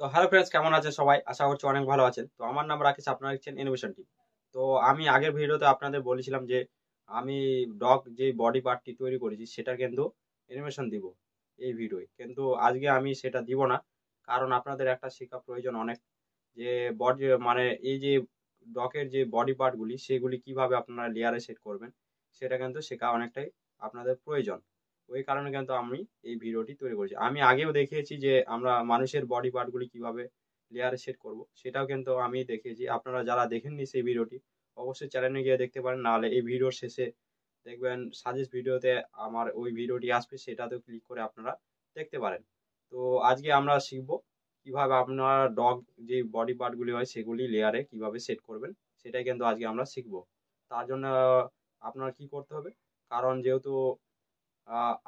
তো hello friends, কেমন আছেন সবাই? আশা করছি অনেক ভালো আছেন। তো আমার নাম রাকেশ, আপনারা দেখছেন ইনোভেশন টিম। তো আমি আগের ভিডিওতে আপনাদের বলেছিলাম যে আমি ডগ যে বডি পার্টটি তৈরি করেছি সেটা কিন্তু অ্যানিমেশন দিব এই ভিডিওয়। কিন্তু আজকে আমি সেটা দিব না, কারণ আপনাদের একটা শেখা প্রয়োজন অনেক, যে বডি মানে এই যে ডগের যে বডি পার্টগুলি সেগুলি কিভাবে আপনারা লেয়ারে সেট করবেন সেটা কিন্তু শেখা অনেকটাই আপনাদের প্রয়োজন। ওই কারণে কিন্তু আমি এই ভিডিওটি তৈরি করেছি। আমি আগেও দেখিয়েছি যে আমরা মানুষের বডি পার্টগুলি কিভাবে লেয়ারে সেট করব, সেটাও কিন্তু আমি দেখিয়েছি। আপনারা যারা দেখেননি সেই ভিডিওটি অবশ্যই চ্যানেলে গিয়ে দেখতে পারেন, নাহলে এই ভিডিওর শেষে দেখবেন সাজেস্ট ভিডিওতে আমার ওই ভিডিওটি আসবে, সেটাতেও ক্লিক করে আপনারা দেখতে পারেন। তো আজকে আমরা শিখব কিভাবে আপনারা ডগ যে বডি পার্টগুলি হয় সেগুলি লেয়ারে কিভাবে সেট করবেন, সেটাই কিন্তু আজকে আমরা শিখব। তার জন্য আপনারা কি করতে হবে, কারণ যেহেতু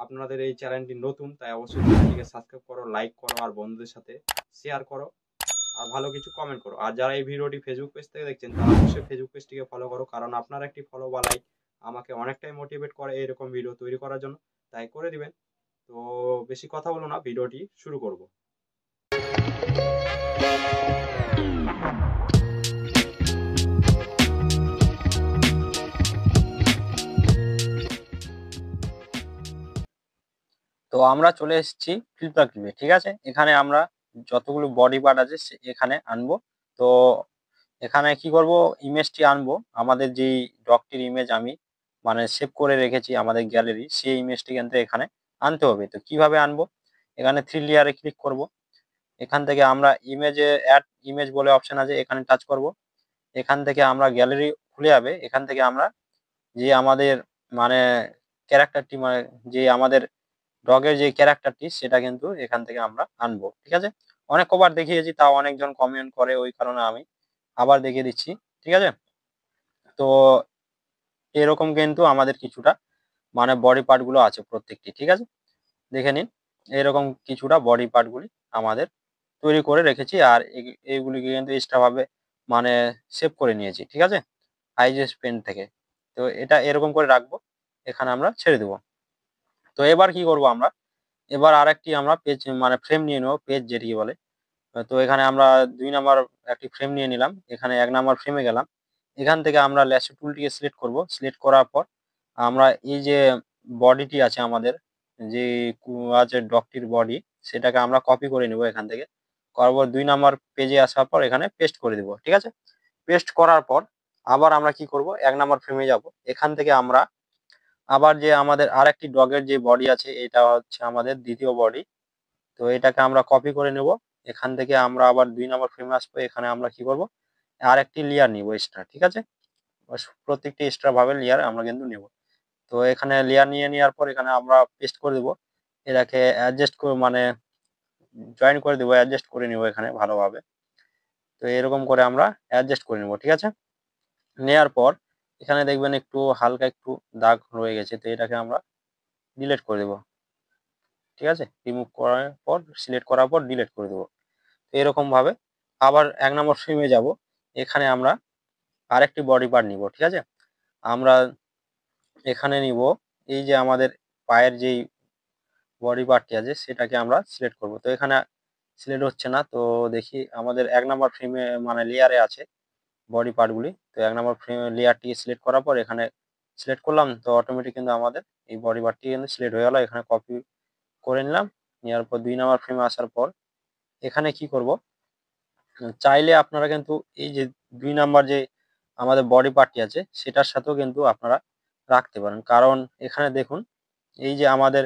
আপনাদের এই চ্যানেলটি নতুন, তাই অবশ্যই চ্যানেলটিকে সাবস্ক্রাইব করো, লাইক করো, আর বন্ধুদের সাথে শেয়ার করো, আর ভালো কিছু কমেন্ট করো। আর যারা এই ভিডিওটি ফেসবুক পেজ থেকে দেখছেন তারা অবশ্যই ফেসবুক পেজটিকে ফলো করো, কারণ আপনার একটি ফলো বা লাইক আমাকে অনেকটাই মোটিভেট করে এরকম ভিডিও তৈরি করার জন্য, তাই করে দিবেন। তো বেশি কথা বলো না, ভিডিওটি শুরু করব। তো আমরা চলে এসেছি ফিল্টার ক্লিপে। ঠিক আছে, এখানে আমরা যতগুলো বডি পার্ট আছে এখানে আনবো। তো এখানে কি করব, ইমেজটি আনবো। আমাদের যেই ডগটির ইমেজ আমি মানে সেভ করে রেখেছি আমাদের গ্যালারি, সেই ইমেজটি কিন্তু এখানে আনতে হবে। তো কিভাবে আনবো, এখানে 3 লেয়ারে ক্লিক করব। এখান থেকে আমরা ইমেজে অ্যাড ইমেজ বলে অপশন আছে, এখানে টাচ করব। এখান থেকে আমরা গ্যালারি খুলে যাবে। এখান থেকে আমরা যে আমাদের মানে ক্যারেক্টারটি মানে যে আমাদের ডগের যে ক্যারেক্টারটি সেটা কিন্তু এখান থেকে আমরা আনবো। ঠিক আছে, অনেক কবার দেখিয়েছি, তাও অনেকজন কমেন্ট করে, ওই কারণে আমি আবার দেখিয়ে দিচ্ছি। ঠিক আছে, তো এরকম কিন্তু আমাদের কিছুটা মানে বডি পার্ট গুলো আছে প্রত্যেকটি। ঠিক আছে, দেখে নিন, এরকম কিছুটা বডি পার্ট গুলি আমাদের তৈরি করে রেখেছি, আর এইগুলিকে কিন্তু এক্সট্রা ভাবে মানে সেভ করে নিয়েছি। ঠিক আছে, আইজেস পেন থেকে। তো এটা এরকম করে রাখবো, এখানে আমরা ছেড়ে দেবো। তো এবার কি করব আমরা, এবার আরেকটি আমরা পেজ মানে ফ্রেম নিয়ে নেবো, পেজ যেটিকে বলে। তো এখানে আমরা 2 নাম্বার একটি ফ্রেম নিয়ে নিলাম, এখানে 1 নাম্বার ফ্রেমে গেলাম। এখান থেকে আমরা ল্যাসো টুলটিকে সিলেক্ট করব। সিলেক্ট করার পর আমরা এই যে বডিটি আছে আমাদের, যে আছে ডগটির বডি, সেটাকে আমরা কপি করে নেব এখান থেকে। করার পর 2 নাম্বার পেজে আসার পর এখানে পেস্ট করে দিব। ঠিক আছে, পেস্ট করার পর আবার আমরা কি করব, 1 নাম্বার ফ্রেমে যাব। এখান থেকে আমরা আবার যে আমাদের আরেকটি ডগের যে বডি আছে, এটা হচ্ছে আমাদের দ্বিতীয় বডি। তো এটাকে আমরা কপি করে নেব। এখান থেকে আমরা আবার 2 নাম্বার ফ্রেমে আসবো। এখানে আমরা কি করব, আর একটি লেয়ার নিব এক্সট্রা। ঠিক আছে, প্রত্যেকটি এক্সট্রা ভাবে লেয়ার আমরা কিন্তু নেব। তো এখানে লেয়ার নিয়ে নেওয়ার পর এখানে আমরা পেস্ট করে দেব। এটাকে অ্যাডজাস্ট করে মানে জয়েন করে দেবো, অ্যাডজাস্ট করে নিব এখানে ভালোভাবে। তো এরকম করে আমরা অ্যাডজাস্ট করে নেব। ঠিক আছে, নেয়ার পর এখানে দেখবেন একটু হালকা একটু দাগ রয়ে গেছে, তো এটাকে আমরা ডিলিট করে দেব। ঠিক আছে, রিমুভ করার পর সিলেক্ট করার পর ডিলিট করে দেবো। এরকম ভাবে আবার 1 নাম্বার ফ্রেমে যাব। এখানে আমরা আরেকটি বডি পার্ট নিব। ঠিক আছে, আমরা এখানে নিব এই যে আমাদের পায়ের যেই বডি পার্টটি আছে সেটাকে আমরা সিলেক্ট করব। তো এখানে সিলেক্ট হচ্ছে না, তো দেখি আমাদের 1 নাম্বার ফ্রেমে মানে লেয়ারে আছে বডি পার্টগুলি। তো 1 নাম্বার ফ্রেমে লেয়ারটি সিলেক্ট করার পর এখানে সিলেক্ট করলাম, তো অটোমেটিক কিন্তু আমাদের এই বডি পার্টটি কিন্তু সিলেক্ট হয়ে গেল। এখানে কপি করে নিলাম। নেওয়ার পর 2 নাম্বার ফ্রেমে আসার পর এখানে কি করব, চাইলে আপনারা কিন্তু এই যে 2 নাম্বার যে আমাদের বডি পার্টটি আছে সেটার সাথেও কিন্তু আপনারা রাখতে পারেন, কারণ এখানে দেখুন এই যে আমাদের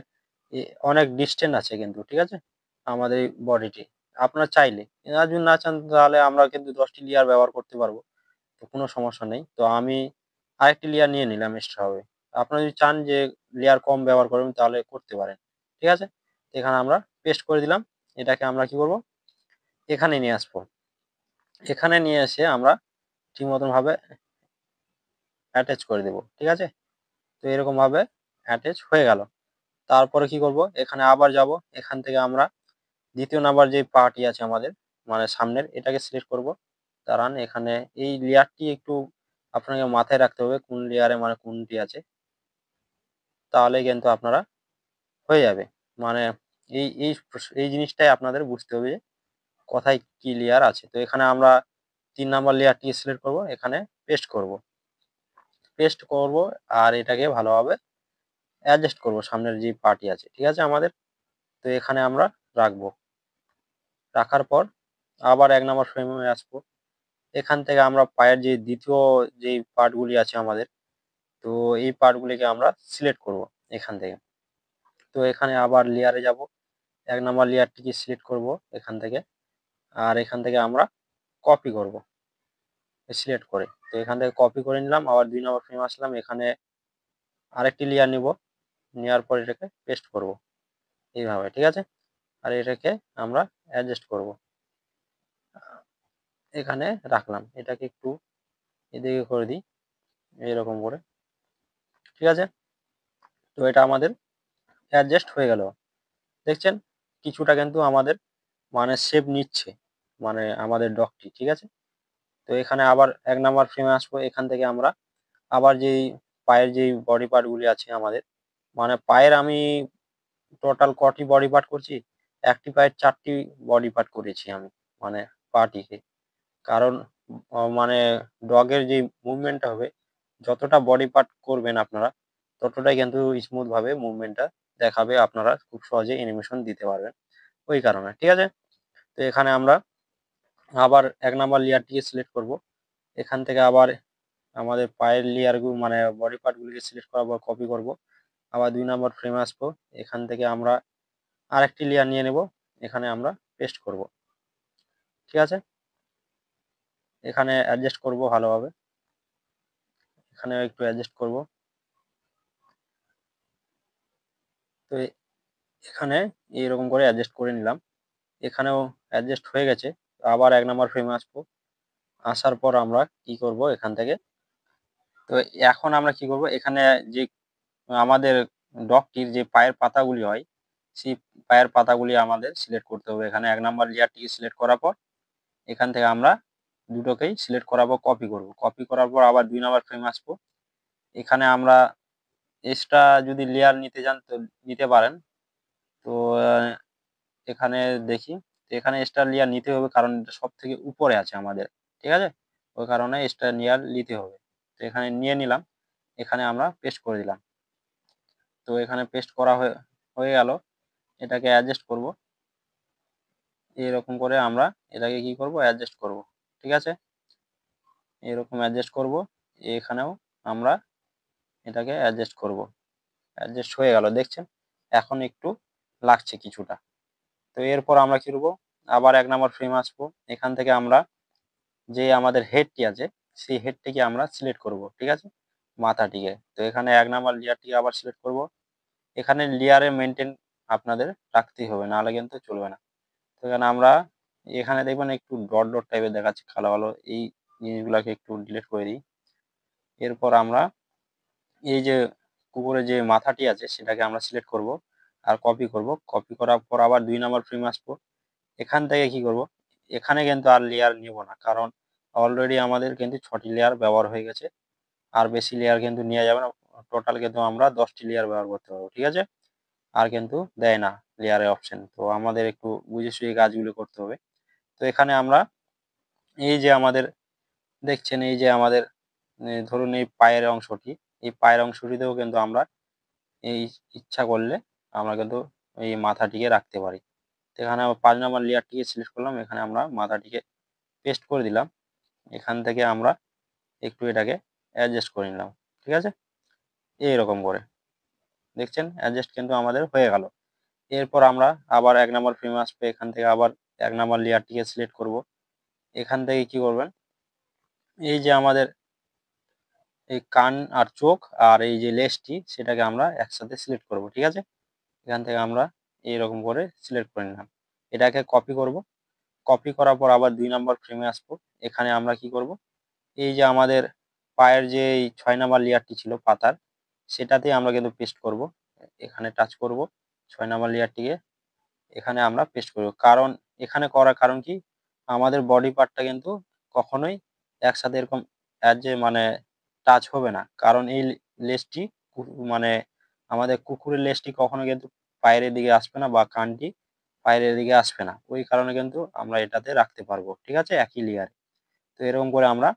অনেক ডিস্টেন্স আছে কিন্তু। ঠিক আছে, আমাদের এই বডিটি আপনারা চাইলে, আর যদি না চান তাহলে আমরা কিন্তু 10টি লেয়ার ব্যবহার করতে পারবো, তো কোনো সমস্যা নেই। তো আমি আরেকটি লেয়ার নিয়ে নিলাম এক্সট্রা হবে। আপনারা যদি চান যে লেয়ার কম ব্যবহার করবেন তাহলে করতে পারেন। ঠিক আছে, এখানে আমরা পেস্ট করে দিলাম। এটাকে আমরা কি করব, এখানে নিয়ে আসবো। এখানে নিয়ে এসে আমরা ঠিক মতন ভাবে অ্যাটাচ করে দেব। ঠিক আছে, তো এরকম ভাবে অ্যাটাচ হয়ে গেল। তারপরে কি করব, এখানে আবার যাব। এখান থেকে আমরা 2য় নাম্বার যে পার্টই আছে আমাদের মানে সামনের, এটাকে সিলেক্ট করব। দাঁড়ান, এখানে এই লেয়ারটি একটু আপনাকে মাথায় রাখতে হবে কোন লেয়ারে মানে কোনটি আছে, তাহলে কিন্তু আপনারা হয়ে যাবে। মানে এই এই এই জিনিসটাই আপনাদের বুঝতে হবে যে কোথায় কি লেয়ার আছে। তো এখানে আমরা 3 নাম্বার লেয়ারটিকে সিলেক্ট করব, এখানে পেস্ট করব। পেস্ট করব আর এটাকে ভালোভাবে অ্যাডজাস্ট করব সামনের যে পার্টি আছে, ঠিক আছে আমাদের। তো এখানে আমরা রাখবো। রাখার পর আবার 1 নাম্বার ফ্রেমে আসবো। এখান থেকে আমরা পায়ের যে দ্বিতীয় যেই পার্টগুলি আছে আমাদের, তো এই পার্টগুলিকে আমরা সিলেক্ট করব এখান থেকে। তো এখানে আবার লেয়ারে যাব, 1 নাম্বার লেয়ারটিকে সিলেক্ট করব এখান থেকে, আর এখান থেকে আমরা কপি করব সিলেক্ট করে। তো এখান থেকে কপি করে নিলাম, আবার 2 নম্বর ফ্রেম আসলাম, এখানে আরেকটি লেয়ার নিব, নেওয়ার পর এটাকে পেস্ট করব এইভাবে, ঠিক আছে। আর এটাকে আমরা অ্যাডজাস্ট করব, এখানে রাখলাম। এটাকে একটু এদিকে করে দিই এইরকম করে, ঠিক আছে। তো এটা আমাদের অ্যাডজাস্ট হয়ে গেল। দেখছেন কিছুটা কিন্তু আমাদের মানে শেপ নিচ্ছে, মানে আমাদের ডগটি, ঠিক আছে। তো এখানে আবার 1 নাম্বার ফ্রেমে আসবো, এখান থেকে আমরা আবার যেই পায়ের যেই বডি পার্ট গুলি আছে আমাদের, মানে পায়ের আমি টোটাল কটি বডি পার্ট করছি, একটি পায়ের 4টি বডি পার্ট করেছি আমি, মানে পাটিকে। কারণ মানে ডগের যে মুভমেন্টটা হবে, যতটা বডি পার্ট করবেন আপনারা, ততটাই কিন্তু স্মুথ ভাবে মুভমেন্টটা দেখাবে, আপনারা খুব সহজে অ্যানিমেশন দিতে পারবেন ওই কারণে, ঠিক আছে। তো এখানে আমরা আবার 1 নাম্বার লেয়ারটিকে সিলেক্ট করব, এখান থেকে আবার আমাদের পায়ের লেয়ারগুলো মানে বডি পার্টগুলিকে সিলেক্ট করার পর কপি করব, আবার 2 নাম্বার ফ্রেমে আসবো, এখান থেকে আমরা আরেকটি লেয়ার নিয়ে নেব, এখানে আমরা পেস্ট করব, ঠিক আছে। এখানে অ্যাডজাস্ট করব ভালোভাবে, এখানে একটু অ্যাডজাস্ট করব। তো এখানে এইরকম করে অ্যাডজাস্ট করে নিলাম, এখানেও অ্যাডজাস্ট হয়ে গেছে। আবার 1 নাম্বার ফ্রেমে আসবো, আসার পর আমরা কি করব এখান থেকে, তো এখন আমরা কি করব, এখানে যে আমাদের ডগটির যে পায়ের পাতাগুলি হয়, সেই পায়ের পাতাগুলি আমাদের সিলেক্ট করতে হবে। এখানে 1 নাম্বার লেয়ারটিকে সিলেক্ট করার পর এখান থেকে আমরা দুটোকেই সিলেক্ট করার পর কপি করব। কপি করার পর আবার 2 নাম্বার ফ্রেমে আসবো, এখানে আমরা এক্সট্রা যদি লেয়ার নিতে চান তো নিতে পারেন। তো এখানে দেখি, তো এখানে এক্সট্রা লেয়ার নিতে হবে, কারণ এটা সবথেকে উপরে আছে আমাদের, ঠিক আছে। ওই কারণে এক্সট্রা লেয়ার নিতে হবে। তো এখানে নিয়ে নিলাম, এখানে আমরা পেস্ট করে দিলাম। তো এখানে পেস্ট করা হয়ে গেল, এটাকে অ্যাডজাস্ট করব। এরকম করে আমরা এটাকে কি করব, অ্যাডজাস্ট করব, ঠিক আছে। এরকম অ্যাডজাস্ট করব, এখানেও আমরা এটাকে অ্যাডজাস্ট করব। অ্যাডজাস্ট হয়ে গেল, দেখছেন এখন একটু লাগছে কিছুটা। তো এরপর আমরা কি করব, আবার 1 নাম্বার ফ্রেম আসবো, এখান থেকে আমরা যে আমাদের হেডটি আছে সেই হেডটিকে আমরা সিলেক্ট করব, ঠিক আছে, মাথাটিকে। তো এখানে 1 নাম্বার লেয়ারটিকে আবার সিলেক্ট করব, এখানে লেয়ারে মেনটেন আপনাদের রাখতেই হবে, নাহলে কিন্তু চলবে না। তো এখানে আমরা এখানে দেখবেন একটু ডট ডট টাইপের দেখাচ্ছে কালো কালো, এই জিনিসগুলোকে একটু ডিলিট করে দিই। এরপর আমরা এই যে কুকুরের যে মাথাটি আছে সেটাকে আমরা সিলেক্ট করব আর কপি করব। কপি করার পর আবার 2 নাম্বার ফ্রেমে আসবো, এখান থেকে কি করব, এখানে কিন্তু আর লেয়ার নিব না, কারণ অলরেডি আমাদের কিন্তু 6টি লেয়ার ব্যবহার হয়ে গেছে। আর বেশি লেয়ার কিন্তু নেওয়া যাবে না, টোটাল কিন্তু আমরা 10টি লেয়ার ব্যবহার করতে পারবো, ঠিক আছে। আর কিন্তু দেয় না লেয়ারের অপশন, তো আমাদের একটু বুঝে সুঝে কাজগুলো করতে হবে। তো এখানে আমরা এই যে আমাদের দেখছেন, এই যে আমাদের ধরুন এই পায়ের অংশটি, এই পায়ের অংশটিতেও কিন্তু আমরা এই ইচ্ছা করলে আমরা কিন্তু এই মাথাটিকে রাখতে পারি। তো এখানে আবার 5 নাম্বার লেয়ারটিকে সিলেক্ট করলাম, এখানে আমরা মাথাটিকে পেস্ট করে দিলাম, এখান থেকে আমরা একটু এটাকে অ্যাডজাস্ট করে নিলাম, ঠিক আছে। এইরকম করে দেখছেন অ্যাডজাস্ট কিন্তু আমাদের হয়ে গেল। এরপর আমরা আবার 1 নাম্বার ফ্রেমে আসবে, এখান থেকে আবার 1 নাম্বার লেয়ারটিকে সিলেক্ট করব, এখান থেকে কি করবেন, এই যে আমাদের এই কান আর চোখ আর এই যে লেজটি সেটাকে আমরা একসাথে সিলেক্ট করব, ঠিক আছে। এখান থেকে আমরা এইরকম করে সিলেক্ট করে নিলাম, এটাকে কপি করব। কপি করার পর আবার 2 নাম্বার ফ্রেমে আসবো, এখানে আমরা কি করব, এই যে আমাদের পায়ের যে এই 6 নাম্বার লেয়ারটি ছিল পাতার, সেটাতে আমরা কিন্তু পেস্ট করব। এখানে টাচ করব 6 নাম্বার লেয়ারটিকে, এখানে আমরা পেস্ট করব। কারণ এখানে করার কারণ কি, আমাদের বডি পার্টটা কিন্তু কখনোই একসাথে এরকম যে মানে টাচ হবে না, কারণ এই লেজটি মানে আমাদের কুকুরের লেজটি কখনো কিন্তু পায়ের দিকে আসবে না বা কানটি বাইরের দিকে আসবে না, ওই কারণে কিন্তু আমরা এটাতে রাখতে পারবো। ঠিক আছে, একই লেয়ারে। তো এরকম করে আমরা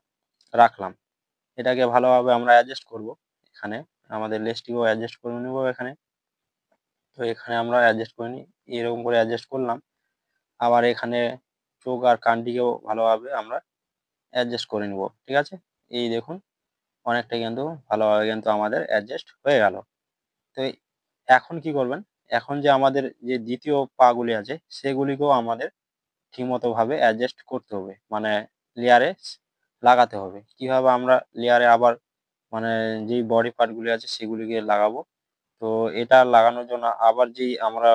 রাখলাম। এটাকে ভালোভাবে আমরা অ্যাডজাস্ট করব। এখানে আমাদের লেজটিকেও অ্যাডজাস্ট করে নেব এখানে। তো এখানে আমরা অ্যাডজাস্ট করে নিই, এরকম করে অ্যাডজাস্ট করলাম। আবার এখানে চোখ আর কানটিকেও ভালোভাবে আমরা অ্যাডজাস্ট করে নিব। ঠিক আছে, এই দেখুন অনেকটা কিন্তু ভালোভাবে কিন্তু আমাদের অ্যাডজাস্ট হয়ে গেল। তো এখন কি করবেন, এখন যে আমাদের যে দ্বিতীয় পা গুলি আছে সেগুলিকেও আমাদের ঠিকমতো ভাবে অ্যাডজাস্ট করতে হবে, মানে লেয়ারে লাগাতে হবে। কিভাবে আমরা লেয়ারে আবার মানে যেই বডি পার্ট গুলি আছে সেগুলিকে লাগাবো। তো এটা লাগানোর জন্য আবার যেই আমরা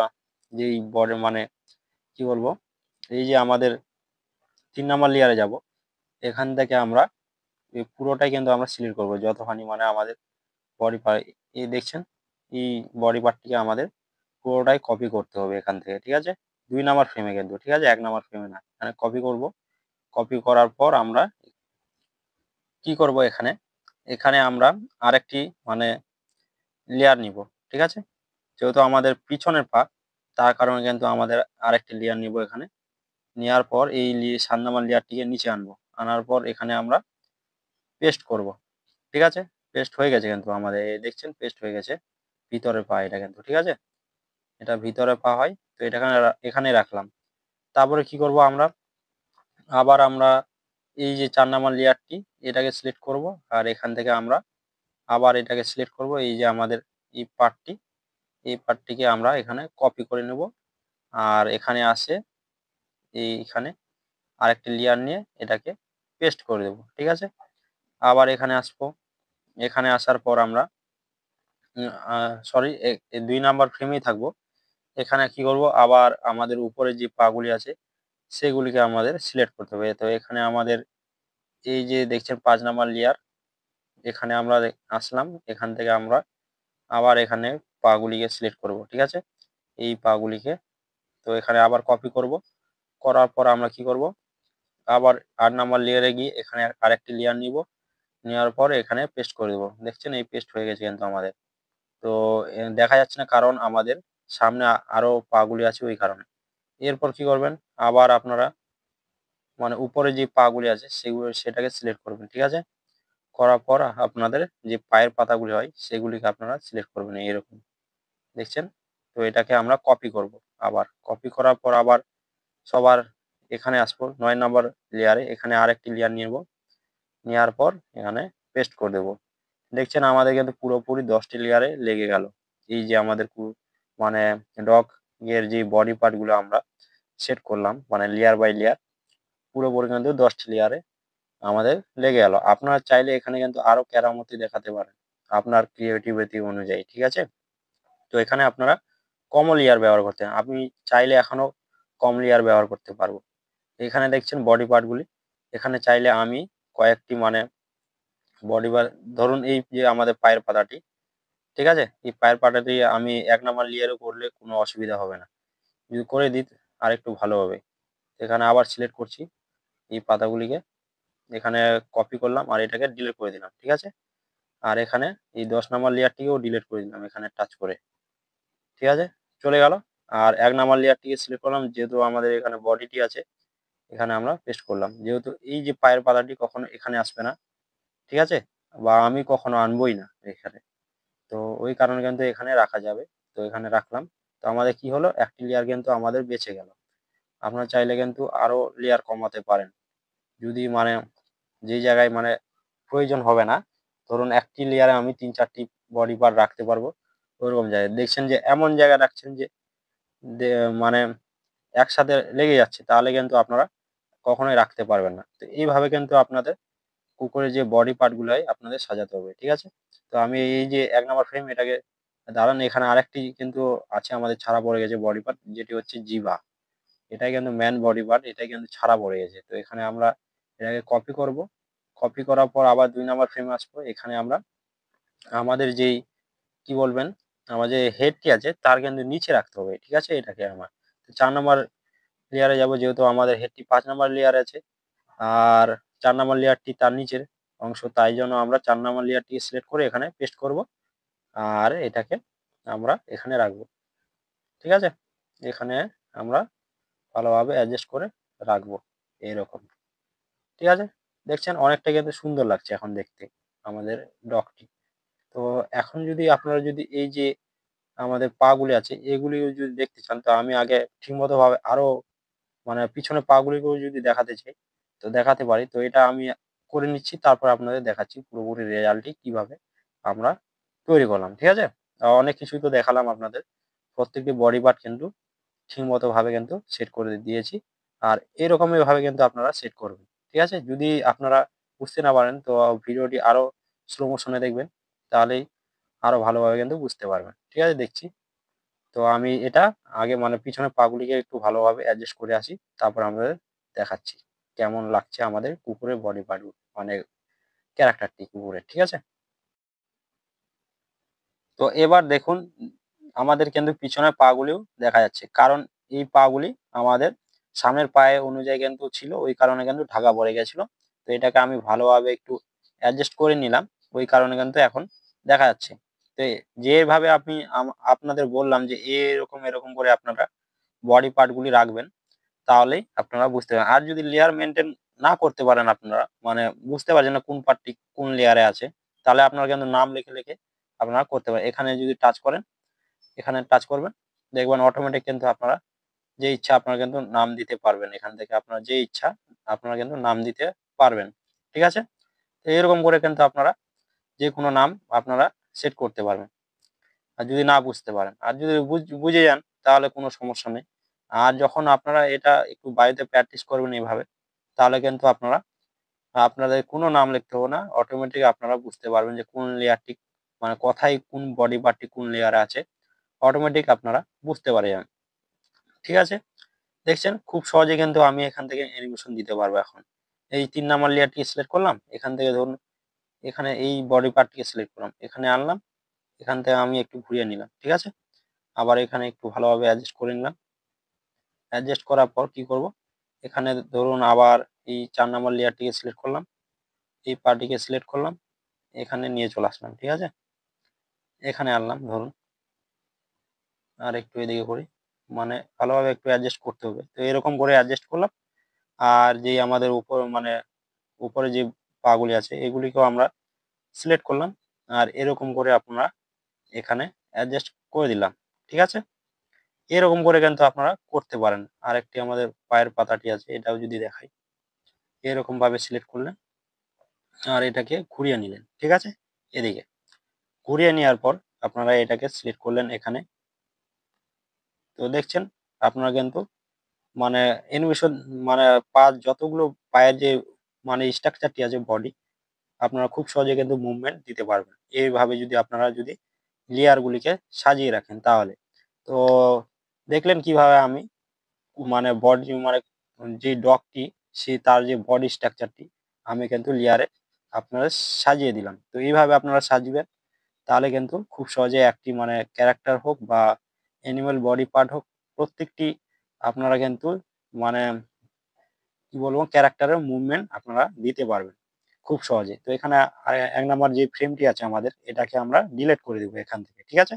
যেই বডি মানে কি বলবো, এই যে আমাদের ৩ নাম্বার লেয়ারে যাব, এখান থেকে আমরা এই পুরোটাই কিন্তু আমরা সিলেক্ট করব, যতখানি মানে আমাদের বডি পার্ট এই দেখছেন, এই বডি পার্টটিকে আমাদের পুরোটাই কপি করতে হবে এখান থেকে। ঠিক আছে, ২ নাম্বার ফ্রেমে কিন্তু, ঠিক আছে, ১ নাম্বার ফ্রেমে না। এখানে কপি করব। কপি করার পর আমরা কি করব, এখানে এখানে আমরা আরেকটি মানে লেয়ার নিব। ঠিক আছে, যেহেতু আমাদের পিছনের পা, তার কারণে কিন্তু আমাদের আরেকটি লেয়ার নিব এখানে। নেওয়ার পর এই ৭ নাম্বার লেয়ারটিকে নিচে আনবো। আনার পর এখানে আমরা পেস্ট করব। ঠিক আছে, পেস্ট হয়ে গেছে কিন্তু আমাদের, এই দেখছেন পেস্ট হয়ে গেছে ভিতরের পা এটা কিন্তু। ঠিক আছে, এটা ভিতরের পা হয়। তো এটা এখানে রাখলাম। তারপরে কি করব আমরা, আবার আমরা এই যে ৪ নাম্বার লেয়ারটি এটাকে সিলেক্ট করব। আর এখান থেকে আমরা আবার এটাকে সিলেক্ট করব, এই যে আমাদের এই পার্টটি, এই পার্টটিকে আমরা এখানে কপি করে নেব। আর এখানে আসে এইখানে আরেকটি লেয়ার নিয়ে এটাকে পেস্ট করে দেব। ঠিক আছে, আবার এখানে আসবো। এখানে আসার পর আমরা সরি ২ নাম্বার ফ্রেমেই থাকবো। এখানে কি করব, আবার আমাদের উপরে যে পাগুলি আছে সেগুলিকে আমাদের সিলেক্ট করতে হবে। তো এখানে আমাদের এই যে দেখছেন ৫ নাম্বার লেয়ার, এখানে আমরা আসলাম। এখান থেকে আমরা আবার এখানে পাগুলিকে সিলেক্ট করব। ঠিক আছে, এই পাগুলিকে তো এখানে আবার কপি করব। করার পর আমরা কি করব, আবার ৮ নাম্বার লেয়ারে গিয়ে এখানে আরেকটি লেয়ার নিব। নেওয়ার পর এখানে পেস্ট করে দেব। দেখছেন এই পেস্ট হয়ে গেছে কিন্তু আমাদের। তো দেখা যাচ্ছে না, কারণ আমাদের সামনে আরো পাগুলি আছে ওই কারণে। এরপর কি করবেন, আবার আপনারা মানে উপরে যে পাগুলি আছে সেটাকে সিলেক্ট করবেন। ঠিক আছে, করার পর আপনাদের যে পায়ের পাতাগুলি হয় সেগুলিকে আপনারা সিলেক্ট করবেন এরকম, দেখছেন। তো এটাকে আমরা কপি করব। আবার কপি করার পর আবার সবার এখানে আসবো ৯ নাম্বার লেয়ারে, এখানে আরেকটি লেয়ার নিব। নেওয়ার পর এখানে পেস্ট করে দেব। দেখছেন আমাদের কিন্তু পুরোপুরি ১০টি লেয়ারে লেগে গেল। এই যে আমাদের মানে ডগ এর যে বডি পার্ট গুলো আমরা সেট করলাম মানে লেয়ার বাই লেয়ার, পুরোপুরি কিন্তু ১০টি লেয়ারে আমাদের লেগে গেল। আপনারা চাইলে এখানে কিন্তু আরো কেরামতি দেখাতে পারেন আপনার ক্রিয়েটিভিটি অনুযায়ী। ঠিক আছে, তো এখানে আপনারা কম লেয়ার ব্যবহার করতেন, আমি চাইলে এখনো কম লেয়ার ব্যবহার করতে পারবো। এখানে দেখছেন বডি পার্ট গুলি, এখানে চাইলে আমি কয়েকটি মানে বডি পার্ট, ধরুন এই যে আমাদের পায়ের পাতাটি, ঠিক আছে, এই পায়ের পাতাটি আমি ১ নাম্বার লেয়ারে করলে কোনো অসুবিধা হবে না। যদি করে দিই আরেকটু ভালো হবে। এখানে আবার সিলেক্ট করছি এই পাতাগুলিকে, এখানে কপি করলাম আর এটাকে ডিলিট করে দিলাম। ঠিক আছে, আর এখানে এই ১০ নাম্বার লেয়ারটিকেও ডিলিট করে দিলাম এখানে টাচ করে। ঠিক আছে, চলে গেল। আর ১ নাম্বার লেয়ারটিকে সিলেক্ট করলাম, যেহেতু আমাদের এখানে বডিটি আছে এখানে আমরা পেস্ট করলাম। যেহেতু এই যে পায়ের পাতাটি কখনো এখানে আসবে না, ঠিক আছে, বা আমি কখনো আনবোই না এখানে। তো ওই কারণে কিন্তু এখানে রাখা যাবে। তো এখানে রাখলাম। তো আমাদের কি হলো, একটি লেয়ার কিন্তু আমাদের বেঁচে গেল। আপনারা চাইলে কিন্তু আরো লেয়ার কমাতে পারেন, যদি মানে যেই জায়গায় মানে প্রয়োজন হবে না, ধরুন একটি লেয়ারে আমি ৩-৪টি বডি পার্ট রাখতে পারবো, ওরকম জায়গায় দেখছেন যে এমন জায়গায় রাখছেন যে মানে একসাথে লেগে যাচ্ছে, তাহলে কিন্তু আপনারা কখনোই রাখতে পারবেন না। তো এইভাবে কিন্তু আপনাদের কুকুরের যে বডি পার্ট গুলো হয় আপনাদের সাজাতে হবে। ঠিক আছে, তো আমি এই যে ১ নাম্বার ফ্রেম এটাকে দাঁড়ান, এখানে আরেকটি কিন্তু আছে আমাদের ছাড়া পড়ে গেছে বডি পার্ট, যেটি হচ্ছে জিভা। এটাই কিন্তু মেন বডি পার্ট, এটাই কিন্তু ছাড়া পড়ে গেছে। তো এখানে আমরা এটাকে কপি করব। কপি করার পর আবার ২ নাম্বার ফ্রেমে আসবো। এখানে আমরা আমাদের যেই কি বলবেন, আমার যে হেডটি আছে তার কিন্তু নিচে রাখতে হবে। ঠিক আছে, এটাকে আমার ৪ নাম্বার লেয়ারে যাব, যেহেতু আমাদের হেডটি ৫ নাম্বার লেয়ারে আছে আর ৪ নাম্বার লেয়ারটি তার নিচের অংশ, তাই জন্য আমরা ৪ নাম্বার লেয়ারটিকে সিলেক্ট করে এখানে পেস্ট করব। আর এটাকে আমরা এখানে রাখবো। ঠিক আছে, এখানে আমরা ভালোভাবে অ্যাডজাস্ট করে রাখবো এইরকম। ঠিক আছে, দেখছেন অনেকটা কিন্তু সুন্দর লাগছে এখন দেখতে আমাদের ডগটি। তো এখন যদি আপনারা যদি এই যে আমাদের পা গুলি আছে এগুলিও যদি দেখতে চান, তো আমি আগে ঠিকমতো ভাবে আরো মানে পিছনে পা গুলিকেও যদি দেখাতে চাই তো দেখাতে পারি। তো এটা আমি করে নিচ্ছি, তারপর আপনাদের দেখাচ্ছি পুরোপুরি রেজাল্টটি কিভাবে আমরা তৈরি করলাম। ঠিক আছে, অনেক কিছুই তো দেখালাম আপনাদের, প্রত্যেকটি বডি পার্ট কিন্তু ঠিকমতো ভাবে কিন্তু সেট করে দিয়েছি। আর এরকমই ভাবে কিন্তু আপনারা সেট করবেন। ঠিক আছে, যদি আপনারা বুঝতে না পারেন তো ভিডিওটি আরো স্লো মোশনে দেখবেন, তাহলেই আরো ভালোভাবে কিন্তু বুঝতে পারবেন। ঠিক আছে, দেখছি। তো আমি এটা আগে মানে পিছনের পাগুলিকে একটু ভালোভাবে অ্যাডজাস্ট করে আসি, তারপর আমাদের দেখাচ্ছি কেমন লাগছে আমাদের কুকুরের বডি পার্ট, মানে ক্যারেক্টারটি কুকুরের। ঠিক আছে, তো এবার দেখুন আমাদের কিন্তু পিছনের পাগুলিও দেখা যাচ্ছে, কারণ এই পাগুলি আমাদের সামনের পায়ে অনুযায়ী কিন্তু ছিল, ওই কারণে কিন্তু ঢাকা পড়ে গেছিল। তো এটাকে আমি ভালোভাবে একটু অ্যাডজাস্ট করে নিলাম, ওই কারণে কিন্তু এখন দেখা যাচ্ছে। তো যেভাবে আপনি আপনাদের বললাম যে এরকম এরকম করে আপনারা বডি পার্ট গুলি রাখবেন, তাহলেই আপনারা বুঝতে পারবেন। আর যদি লেয়ার মেনটেন না করতে পারেন, আপনারা মানে বুঝতে পারছেন না কোন পার্টটি কোন লেয়ারে আছে, তাহলে আপনারা কিন্তু নাম লিখে লিখে আপনারা করতে পারেন। এখানে যদি টাচ করেন, এখানে টাচ করবেন, দেখবেন অটোমেটিক কিন্তু আপনারা যে ইচ্ছা আপনারা কিন্তু নাম দিতে পারবেন। এখান থেকে আপনার যে ইচ্ছা আপনারা কিন্তু নাম দিতে পারবেন। ঠিক আছে, তো এরকম করে কিন্তু আপনারা যে কোনো নাম আপনারা সেট করতে পারবেন। আর যদি না বুঝতে পারেন, আর যদি বুঝে যান তাহলে কোনো সমস্যা নেই। আর যখন আপনারা এটা একটু বাড়িতে প্র্যাকটিস করবেন এইভাবে, তাহলে কিন্তু আপনারা আপনাদের কোনো নাম লিখতে হবে না, অটোমেটিক আপনারা বুঝতে পারবেন যে কোন লেয়ারটি মানে কোথায় কোন বডি পার্টটি কোন লেয়ারে আছে, অটোমেটিক আপনারা বুঝতে পারে যান। ঠিক আছে, দেখছেন খুব সহজে কিন্তু আমি এখান থেকে অ্যানিমেশন দিতে পারবো। এখন এই ৩ নাম্বার লেয়ারটি সিলেক্ট করলাম, এখান থেকে ধরুন এখানে এই বডি পার্টটিকে সিলেক্ট করলাম, এখানে আনলাম, এখান থেকে আমি একটু ঘুরিয়ে নিলাম। ঠিক আছে, আবার এখানে একটু ভালোভাবে অ্যাডজাস্ট করে নিলাম। অ্যাডজাস্ট করার পর কি করব, এখানে ধরুন আবার এই ৪ নাম্বার লেয়ারটিকে সিলেক্ট করলাম, এই পার্টিকে সিলেক্ট করলাম, এখানে নিয়ে চলে আসলাম। ঠিক আছে, এখানে আনলাম ধরুন, আর একটু এদিকে করি, মানে ভালোভাবে একটু অ্যাডজাস্ট করতে হবে। তো এরকম করে অ্যাডজাস্ট করলাম। আর যেই আমাদের উপর মানে উপরে যে পাগুলি আছে এগুলিকেও আমরা সিলেক্ট করলাম, আর এরকম করে আপনারা এখানে অ্যাডজাস্ট করে দিলাম। ঠিক আছে, এরকম করে কিন্তু আপনারা করতে পারেন। আরেকটি আমাদের পায়ের পাতাটি আছে, এটাও যদি দেখাই, এরকম ভাবে সিলেক্ট করলেন আর এটাকে ঘুরিয়ে নিলেন। ঠিক আছে, এদিকে ঘুরিয়ে নেওয়ার পর আপনারা এটাকে সিলেক্ট করলেন এখানে। তো দেখছেন আপনারা কিন্তু মানে অ্যানিমেশন মানে পা যতগুলো পায়ের যে মানে স্ট্রাকচারটি আছে বডি, আপনারা খুব সহজে কিন্তু মুভমেন্ট দিতে পারবেন এইভাবে যদি আপনারা যদি লেয়ার গুলিকে সাজিয়ে রাখেন তাহলে। তো দেখলেন কিভাবে আমি মানে বডি মানে যে ডগটি সে তার যে বডি স্ট্রাকচারটি আমি কিন্তু লেয়ারে আপনারা সাজিয়ে দিলাম। তো এইভাবে আপনারা সাজবেন, তাহলে কিন্তু খুব সহজে একটি মানে ক্যারেক্টার হোক বা অ্যানিমাল বডি পার্ট হোক, প্রত্যেকটি আপনারা কিন্তু মানে কি বলবো ক্যারেক্টারের মুভমেন্ট আপনারা দিতে পারবেন খুব সহজে। তো এখানে ১ নাম্বার যে ফ্রেমটি আছে আমাদের এটাকে আমরা ডিলিট করে দিব এখান থেকে। ঠিক আছে,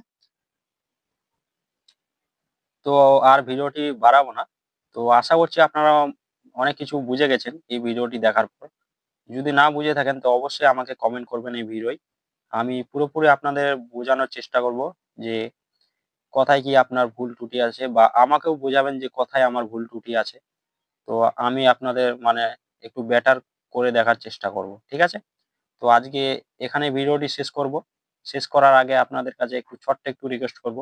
তো আর ভিডিওটি বাড়াবো না। তো আশা করছি আপনারা অনেক কিছু বুঝে গেছেন এই ভিডিওটি দেখার পর। যদি না বুঝে থাকেন তো অবশ্যই আমাকে কমেন্ট করবেন এই ভিডিওয়। আমি পুরোপুরি আপনাদের বোঝানোর চেষ্টা করব যে কোথায় কি আপনার ভুল ত্রুটি আছে, বা আমাকেও বোঝাবেন যে কোথায় আমার ভুল ত্রুটি আছে। তো আমি আপনাদের মানে একটু বেটার করে দেখার চেষ্টা করব। ঠিক আছে, তো আজকে এখানে ভিডিওটি শেষ করব। শেষ করার আগে আপনাদের কাছে একটু ছোট্ট একটু রিকোয়েস্ট করব,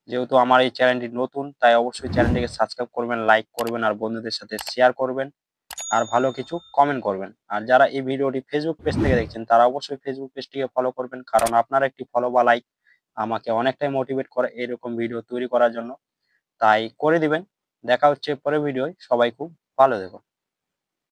যেহেতু আমার এই চ্যানেলটি নতুন তাই অবশ্যই চ্যানেলটিকে সাবস্ক্রাইব করবেন, লাইক করবেন আর বন্ধুদের সাথে শেয়ার করবেন, আর ভালো কিছু কমেন্ট করবেন। আর যারা এই ভিডিওটি ফেসবুক পেজ থেকে দেখছেন তারা অবশ্যই ফেসবুক পেজটিকে ফলো করবেন, কারণ আপনার একটি ফলো বা লাইক আমাকে অনেকটাই মোটিভেট করে এরকম ভিডিও তৈরি করার জন্য। তাই করে দিবেন। দেখা হচ্ছে পরের ভিডিওয়। সবাই খুব ভালো থেকো।